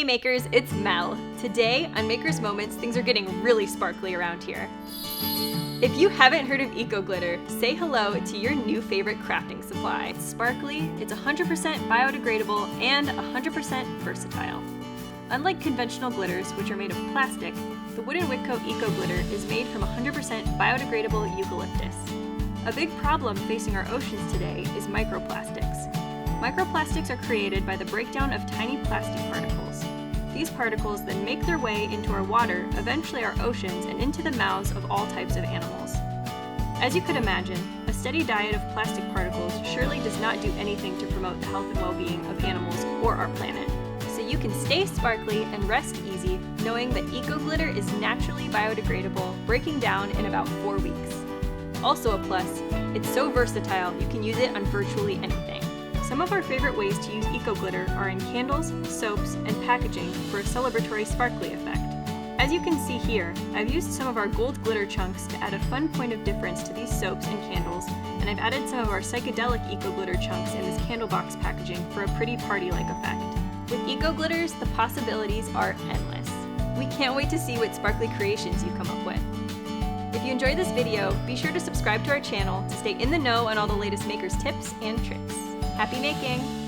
Hey makers, it's Mel. Today on Maker's Moments, things are getting really sparkly around here. If you haven't heard of Eco Glitter, say hello to your new favorite crafting supply. It's sparkly, it's 100% biodegradable, and 100% versatile. Unlike conventional glitters, which are made of plastic, the Wood & Whitco Eco Glitter is made from 100% biodegradable eucalyptus. A big problem facing our oceans today is microplastics. Microplastics are created by the breakdown of tiny plastic particles. These particles then make their way into our water, eventually our oceans, and into the mouths of all types of animals. As you could imagine, a steady diet of plastic particles surely does not do anything to promote the health and well-being of animals or our planet. So you can stay sparkly and rest easy knowing that Eco Glitter is naturally biodegradable, breaking down in about 4 weeks. Also a plus, it's so versatile you can use it on virtually anything. Some of our favorite ways to use Eco Glitter are in candles, soaps, and packaging for a celebratory sparkly effect. As you can see here, I've used some of our gold glitter chunks to add a fun point of difference to these soaps and candles, and I've added some of our psychedelic Eco Glitter chunks in this candle box packaging for a pretty party-like effect. With Eco Glitters, the possibilities are endless. We can't wait to see what sparkly creations you come up with. If you enjoyed this video, be sure to subscribe to our channel to stay in the know on all the latest makers tips and tricks. Happy making!